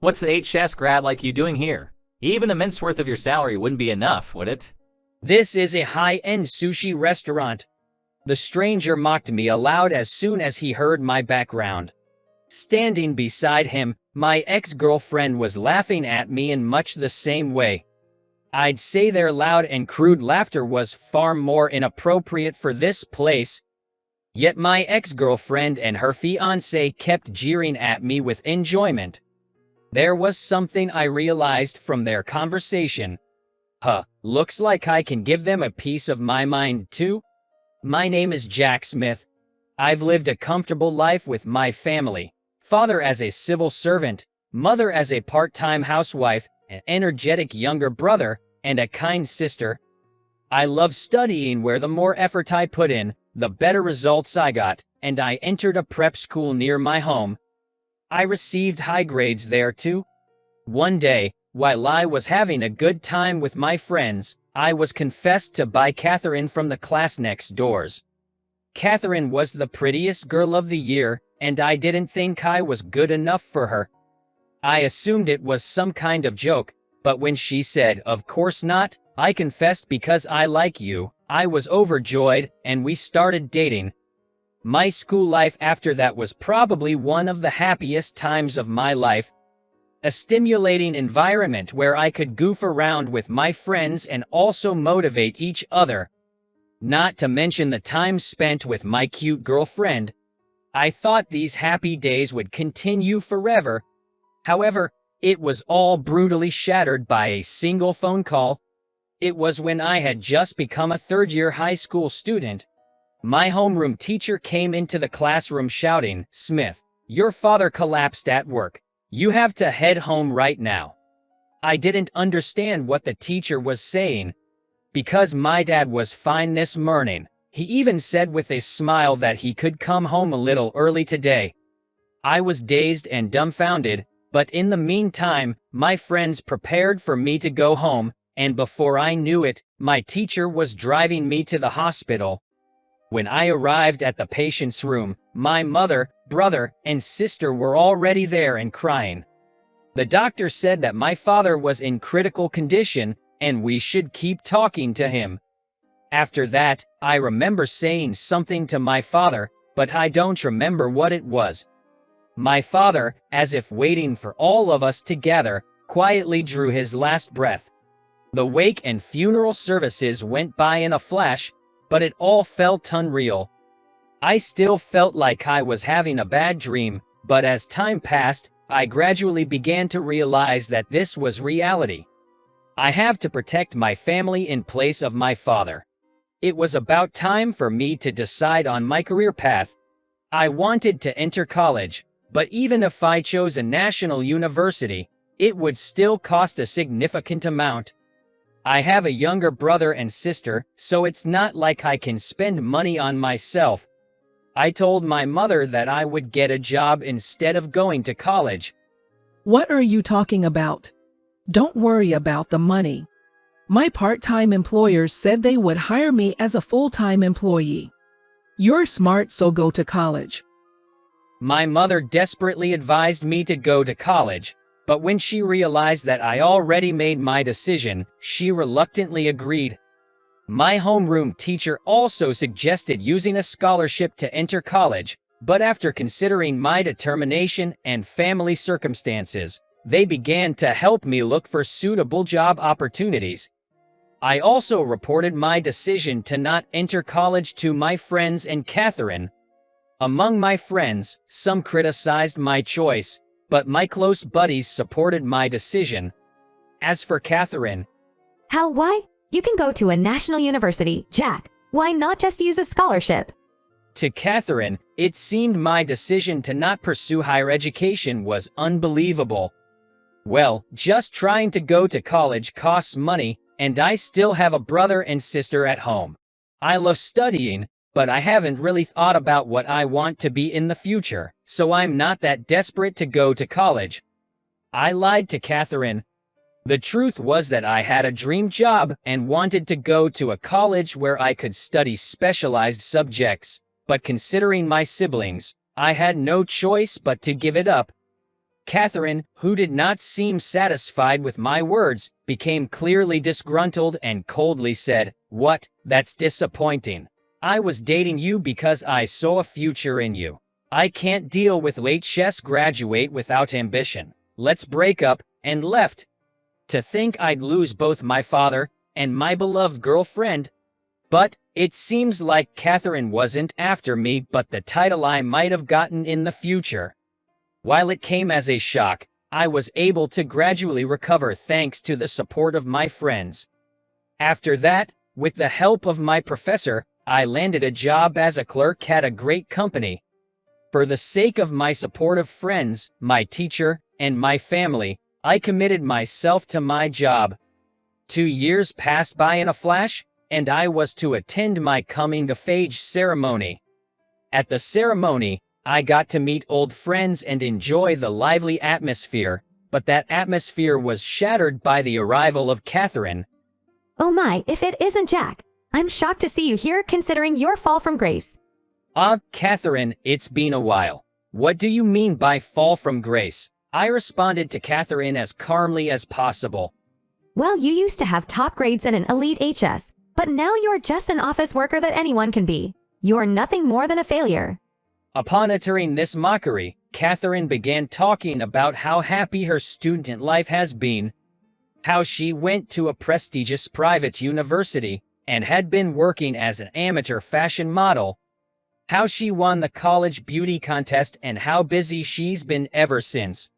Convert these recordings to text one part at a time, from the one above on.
What's the HS grad like you doing here? Even a month's worth of your salary wouldn't be enough, would it? This is a high-end sushi restaurant. The stranger mocked me aloud as soon as he heard my background. Standing beside him, my ex-girlfriend was laughing at me in much the same way. I'd say their loud and crude laughter was far more inappropriate for this place. Yet my ex-girlfriend and her fiance kept jeering at me with enjoyment. There was something I realized from their conversation. Looks like I can give them a piece of my mind too. My name is Jack Smith. I've lived a comfortable life with my family. Father as a civil servant, mother as a part-time housewife, an energetic younger brother, and a kind sister. I love studying where the more effort I put in, the better results I got, and I entered a prep school near my home. I received high grades there too. One day, while I was having a good time with my friends, I was confessed to by Catherine from the class next doors. Catherine was the prettiest girl of the year, and I didn't think I was good enough for her. I assumed it was some kind of joke, but when she said, "Of course not, I confessed because I like you," I was overjoyed, and we started dating. My school life after that was probably one of the happiest times of my life. A stimulating environment where I could goof around with my friends and also motivate each other. Not to mention the time spent with my cute girlfriend. I thought these happy days would continue forever. However, it was all brutally shattered by a single phone call. It was when I had just become a third-year high school student. My homeroom teacher came into the classroom shouting, "Smith, your father collapsed at work. You have to head home right now." I didn't understand what the teacher was saying. Because my dad was fine this morning, he even said with a smile that he could come home a little early today. I was dazed and dumbfounded, but in the meantime, my friends prepared for me to go home, and before I knew it, my teacher was driving me to the hospital. When I arrived at the patient's room, my mother, brother, and sister were already there and crying. The doctor said that my father was in critical condition and we should keep talking to him. After that, I remember saying something to my father, but I don't remember what it was. My father, as if waiting for all of us to gather, quietly drew his last breath. The wake and funeral services went by in a flash, but it all felt unreal. I still felt like I was having a bad dream, but as time passed, I gradually began to realize that this was reality. I have to protect my family in place of my father. It was about time for me to decide on my career path. I wanted to enter college, but even if I chose a national university, it would still cost a significant amount. I have a younger brother and sister, so it's not like I can spend money on myself. I told my mother that I would get a job instead of going to college. What are you talking about? Don't worry about the money. My part-time employers said they would hire me as a full-time employee. You're smart, so go to college. My mother desperately advised me to go to college, but when she realized that I already made my decision, she reluctantly agreed. My homeroom teacher also suggested using a scholarship to enter college, but after considering my determination and family circumstances, they began to help me look for suitable job opportunities. I also reported my decision to not enter college to my friends and Catherine. Among my friends, some criticized my choice, but my close buddies supported my decision. As for Catherine, Why? You can go to a national university, Jack. Why not just use a scholarship? to Catherine, it seemed my decision to not pursue higher education was unbelievable. Well, just trying to go to college costs money, and I still have a brother and sister at home. I love studying, but I haven't really thought about what I want to be in the future, so I'm not that desperate to go to college. I lied to Catherine. The truth was that I had a dream job and wanted to go to a college where I could study specialized subjects, but considering my siblings, I had no choice but to give it up. Catherine, who did not seem satisfied with my words, became clearly disgruntled and coldly said, "What? That's disappointing. I was dating you because I saw a future in you. I can't deal with late chess graduate without ambition. Let's break up," and left. To think I'd lose both my father and my beloved girlfriend. But it seems like Catherine wasn't after me but the title I might have gotten in the future. While it came as a shock, I was able to gradually recover thanks to the support of my friends. After that, with the help of my professor, I landed a job as a clerk at a great company. For the sake of my supportive friends, my teacher, and my family, I committed myself to my job. 2 years passed by in a flash, and I was to attend my coming-of-age ceremony. At the ceremony, I got to meet old friends and enjoy the lively atmosphere, but that atmosphere was shattered by the arrival of Catherine. Oh my, if it isn't Jack. I'm shocked to see you here considering your fall from grace. Catherine, it's been a while. What do you mean by fall from grace? I responded to Catherine as calmly as possible. Well, you used to have top grades and an elite HS, but now you're just an office worker that anyone can be. You're nothing more than a failure. Upon uttering this mockery, Catherine began talking about how happy her student life has been, how she went to a prestigious private university and had been working as an amateur fashion model, how she won the college beauty contest and how busy she's been ever since.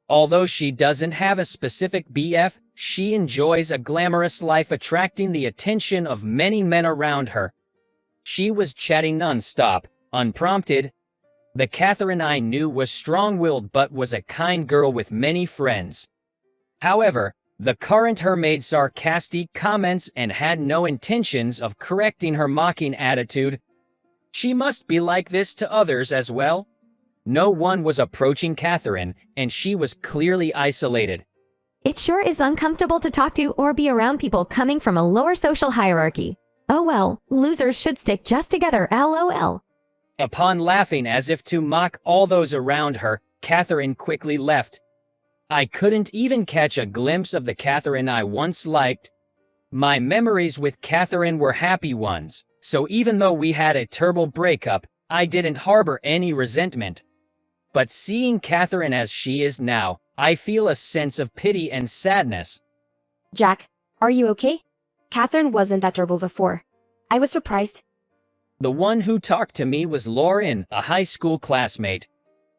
Although she doesn't have a specific BF, she enjoys a glamorous life attracting the attention of many men around her. She was chatting non-stop, unprompted. The Catherine I knew was strong-willed but was a kind girl with many friends. However, the current her made sarcastic comments and had no intentions of correcting her mocking attitude. She must be like this to others as well. No one was approaching Catherine, and she was clearly isolated. It sure is uncomfortable to talk to or be around people coming from a lower social hierarchy. Oh well, losers should stick just together, lol. Upon laughing as if to mock all those around her, Catherine quickly left. I couldn't even catch a glimpse of the Catherine I once liked. My memories with Catherine were happy ones, so even though we had a terrible breakup, I didn't harbor any resentment. But seeing Catherine as she is now, I feel a sense of pity and sadness. Jack, are you okay? Catherine wasn't that terrible before. I was surprised. The one who talked to me was Lauren, a high school classmate.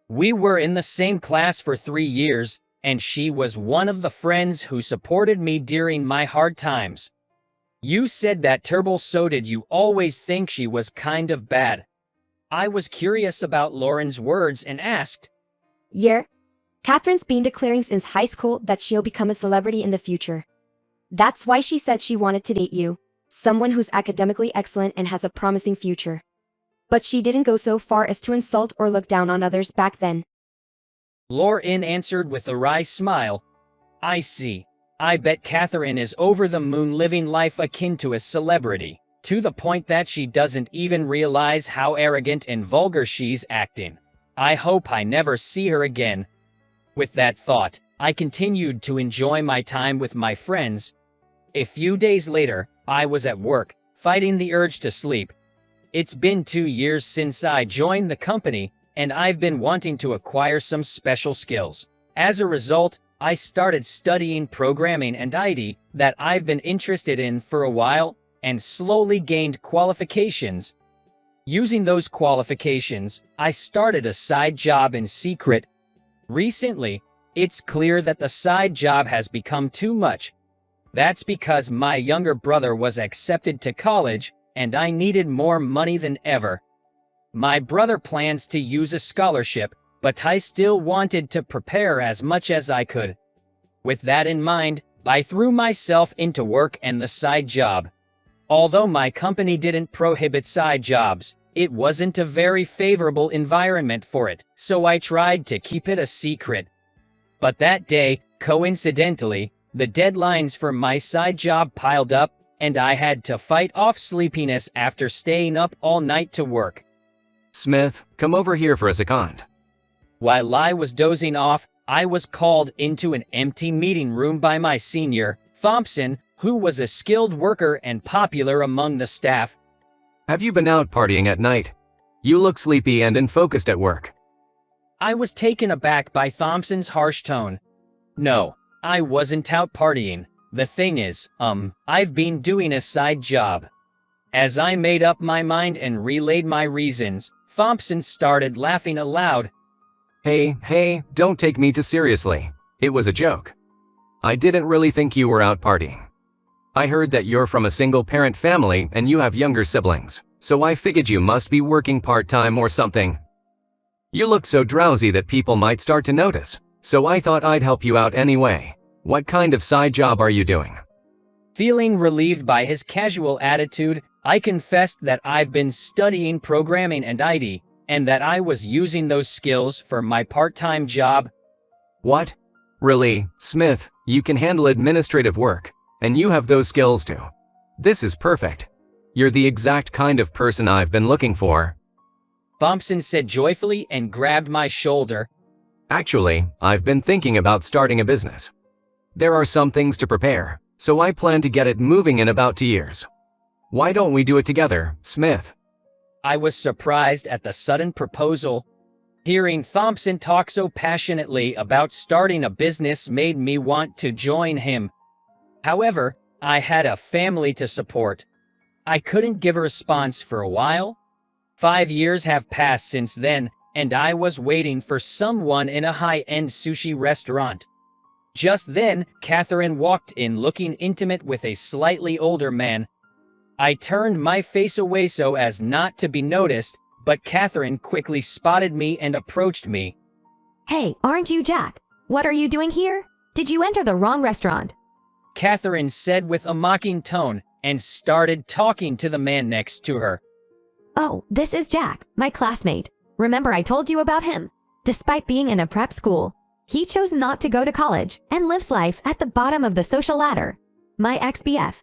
We were in the same class for 3 years, and she was one of the friends who supported me during my hard times. You said that terrible, so did you always think she was kind of bad? I was curious about Lauren's words and asked. Yeah. Catherine's been declaring since high school that she'll become a celebrity in the future. That's why she said she wanted to date you, someone who's academically excellent and has a promising future. But she didn't go so far as to insult or look down on others back then. Lauren answered with a wry smile. I see. I bet Catherine is over the moon living life akin to a celebrity, to the point that she doesn't even realize how arrogant and vulgar she's acting. I hope I never see her again. With that thought, I continued to enjoy my time with my friends. A few days later, I was at work, fighting the urge to sleep. It's been 2 years since I joined the company, and I've been wanting to acquire some special skills. As a result, I started studying programming and IT that I've been interested in for a while, and slowly gained qualifications. Using those qualifications, I started a side job in secret. Recently, it's clear that the side job has become too much. That's because my younger brother was accepted to college, and I needed more money than ever. My brother plans to use a scholarship, but I still wanted to prepare as much as I could. With that in mind, I threw myself into work and the side job. Although my company didn't prohibit side jobs, it wasn't a very favorable environment for it, so I tried to keep it a secret. But that day, coincidentally, the deadlines for my side job piled up, and I had to fight off sleepiness after staying up all night to work. Smith, come over here for a second. While I was dozing off, I was called into an empty meeting room by my senior, Thompson, who was a skilled worker and popular among the staff. Have you been out partying at night? You look sleepy and unfocused at work. I was taken aback by Thompson's harsh tone. No, I wasn't out partying. The thing is, I've been doing a side job. As I made up my mind and relayed my reasons, Thompson started laughing aloud. Hey, don't take me too seriously. It was a joke. I didn't really think you were out partying. I heard that you're from a single-parent family and you have younger siblings, so I figured you must be working part-time or something. You look so drowsy that people might start to notice, so I thought I'd help you out anyway. What kind of side job are you doing? Feeling relieved by his casual attitude, I confessed that I've been studying programming and IT, and that I was using those skills for my part-time job. What? Really, Smith, you can handle administrative work, and you have those skills too. This is perfect. You're the exact kind of person I've been looking for. Thompson said joyfully and grabbed my shoulder. Actually, I've been thinking about starting a business. There are some things to prepare, so I plan to get it moving in about 2 years. Why don't we do it together, Smith? I was surprised at the sudden proposal. Hearing Thompson talk so passionately about starting a business made me want to join him. However, I had a family to support. I couldn't give a response for a while. 5 years have passed since then, and I was waiting for someone in a high-end sushi restaurant. Just then, Catherine walked in looking intimate with a slightly older man. I turned my face away so as not to be noticed, but Catherine quickly spotted me and approached me. Hey, aren't you Jack? What are you doing here? Did you enter the wrong restaurant? Catherine said with a mocking tone, and started talking to the man next to her. Oh, this is Jack, my classmate. Remember I told you about him? Despite being in a prep school, he chose not to go to college and lives life at the bottom of the social ladder. My ex-BF.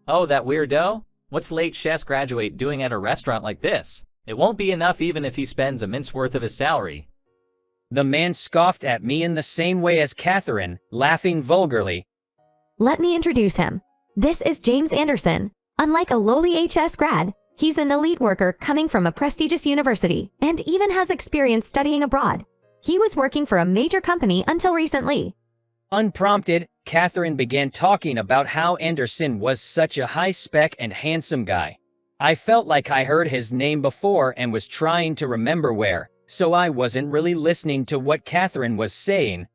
Oh, that weirdo? What's late chess graduate doing at a restaurant like this? It won't be enough even if he spends a mince's worth of his salary. The man scoffed at me in the same way as Catherine, laughing vulgarly. Let me introduce him. This is James Anderson. Unlike a lowly HS grad, he's an elite worker coming from a prestigious university and even has experience studying abroad. He was working for a major company until recently. Unprompted, Catherine began talking about how Anderson was such a high-spec and handsome guy. I felt like I heard his name before and was trying to remember where, so I wasn't really listening to what Catherine was saying.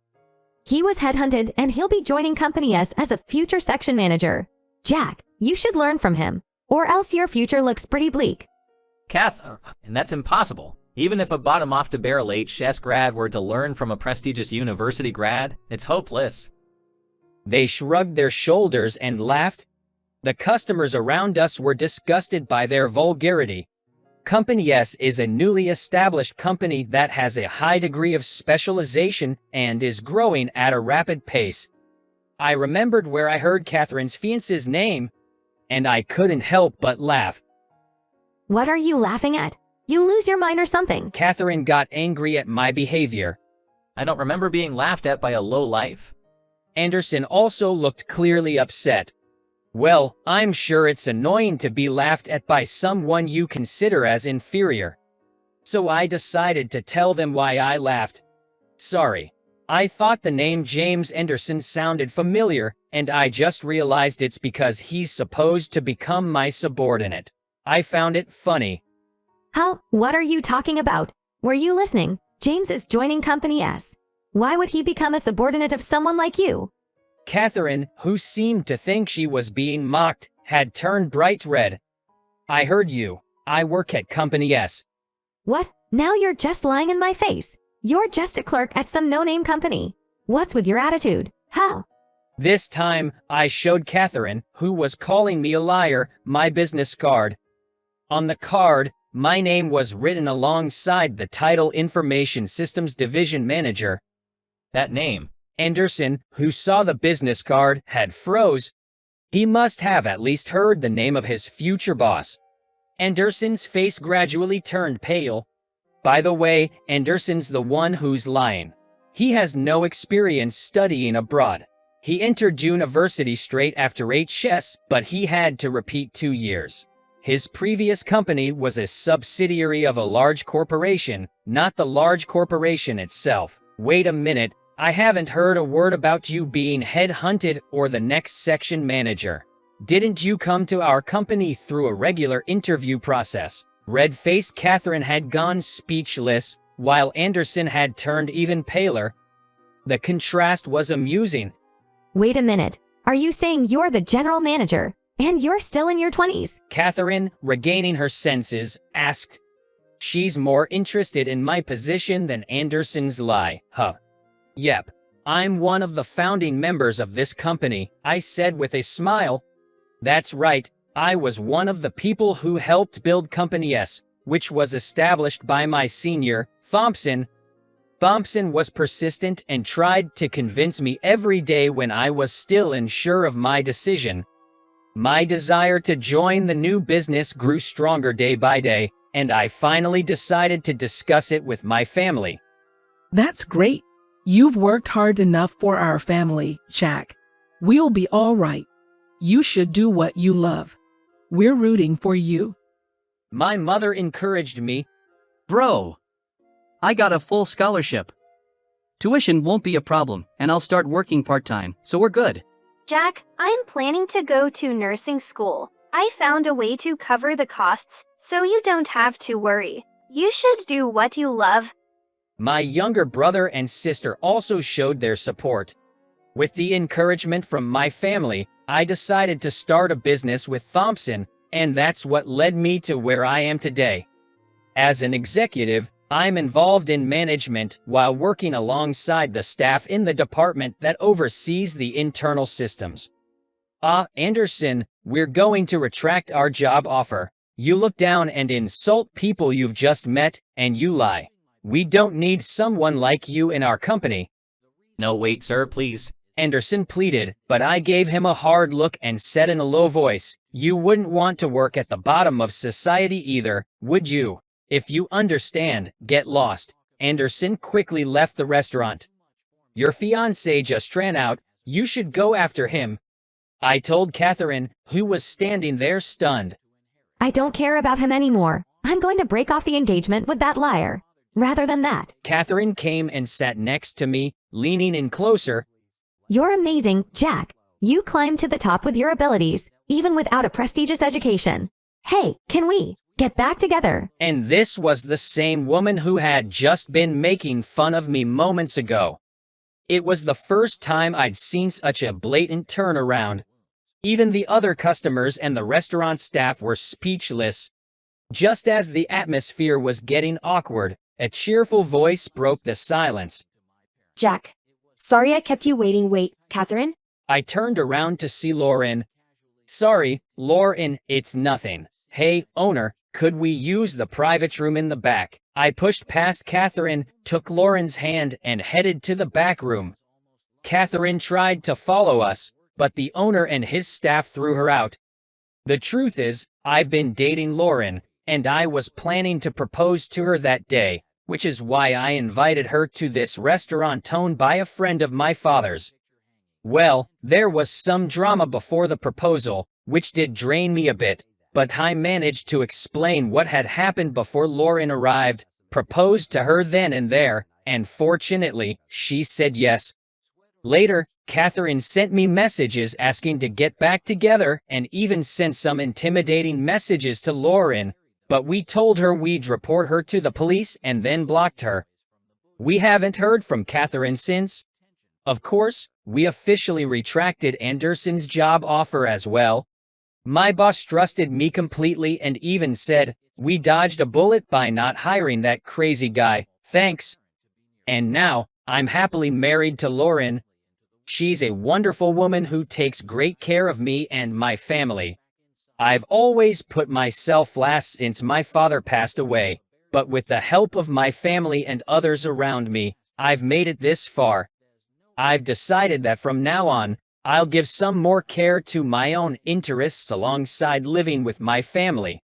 He was headhunted and he'll be joining Company S as a future section manager. Jack, you should learn from him, or else your future looks pretty bleak. Kath, and that's impossible. Even if a bottom-off-the-barrel HS grad were to learn from a prestigious university grad, it's hopeless. They shrugged their shoulders and laughed. The customers around us were disgusted by their vulgarity. Company S is a newly established company that has a high degree of specialization and is growing at a rapid pace. I remembered where I heard Catherine's fiance's name, and I couldn't help but laugh. What are you laughing at? You lose your mind or something. Catherine got angry at my behavior. I don't remember being laughed at by a lowlife. Anderson also looked clearly upset. Well, I'm sure it's annoying to be laughed at by someone you consider as inferior. So I decided to tell them why I laughed. Sorry. I thought the name James Anderson sounded familiar, and I just realized it's because he's supposed to become my subordinate. I found it funny. How? What are you talking about? Were you listening? James is joining Company S. Why would he become a subordinate of someone like you? Catherine, who seemed to think she was being mocked, had turned bright red. I heard you. I work at Company S. What? Now you're just lying in my face. You're just a clerk at some no-name company. What's with your attitude? How? This time, I showed Catherine, who was calling me a liar, my business card. On the card, my name was written alongside the title Information Systems Division Manager. That name. Anderson, who saw the business card, had froze. He must have at least heard the name of his future boss. Anderson's face gradually turned pale. By the way, Anderson's the one who's lying. He has no experience studying abroad. He entered university straight after HS, but he had to repeat 2 years. His previous company was a subsidiary of a large corporation, not the large corporation itself. Wait a minute, I haven't heard a word about you being headhunted or the next section manager. Didn't you come to our company through a regular interview process? Red-faced Catherine had gone speechless, while Anderson had turned even paler. The contrast was amusing. Wait a minute. Are you saying you're the general manager, and you're still in your 20s? Catherine, regaining her senses, asked. She's more interested in my position than Anderson's lie, huh? Yep. I'm one of the founding members of this company, I said with a smile. That's right. I was one of the people who helped build Company S, which was established by my senior, Thompson. Thompson was persistent and tried to convince me every day when I was still unsure of my decision. My desire to join the new business grew stronger day by day, and I finally decided to discuss it with my family. That's great. You've worked hard enough for our family, Jack. We'll be all right. You should do what you love. We're rooting for you. My mother encouraged me. Bro, I got a full scholarship. Tuition won't be a problem, and I'll start working part-time, so we're good. Jack, I'm planning to go to nursing school. I found a way to cover the costs, so you don't have to worry. You should do what you love. My younger brother and sister also showed their support. With the encouragement from my family, I decided to start a business with Thompson, and that's what led me to where I am today. As an executive, I'm involved in management while working alongside the staff in the department that oversees the internal systems. Anderson, we're going to retract our job offer. You look down and insult people you've just met, and you lie. We don't need someone like you in our company. No, wait, sir, please. Anderson pleaded, but I gave him a hard look and said in a low voice, you wouldn't want to work at the bottom of society either, would you? If you understand, get lost. Anderson quickly left the restaurant. Your fiance just ran out, you should go after him. I told Catherine, who was standing there stunned. I don't care about him anymore. I'm going to break off the engagement with that liar. Rather than that. Catherine came and sat next to me, leaning in closer. You're amazing, Jack. You climbed to the top with your abilities, even without a prestigious education. Hey, can we get back together? And this was the same woman who had just been making fun of me moments ago. It was the first time I'd seen such a blatant turnaround. Even the other customers and the restaurant staff were speechless. Just as the atmosphere was getting awkward, a cheerful voice broke the silence. Jack. Sorry I kept you waiting. Wait, Catherine? I turned around to see Lauren. Sorry, Lauren, it's nothing. Hey, owner, could we use the private room in the back? I pushed past Catherine, took Lauren's hand, and headed to the back room. Catherine tried to follow us, but the owner and his staff threw her out. The truth is, I've been dating Lauren, and I was planning to propose to her that day, which is why I invited her to this restaurant owned by a friend of my father's. Well, there was some drama before the proposal, which did drain me a bit, but I managed to explain what had happened before Lauren arrived, proposed to her then and there, and fortunately, she said yes. Later, Catherine sent me messages asking to get back together and even sent some intimidating messages to Lauren, but we told her we'd report her to the police and then blocked her. We haven't heard from Catherine since. Of course, we officially retracted Anderson's job offer as well. My boss trusted me completely and even said, we dodged a bullet by not hiring that crazy guy, thanks. And now, I'm happily married to Lauren. She's a wonderful woman who takes great care of me and my family. I've always put myself last since my father passed away, but with the help of my family and others around me, I've made it this far. I've decided that from now on, I'll give some more care to my own interests alongside living with my family.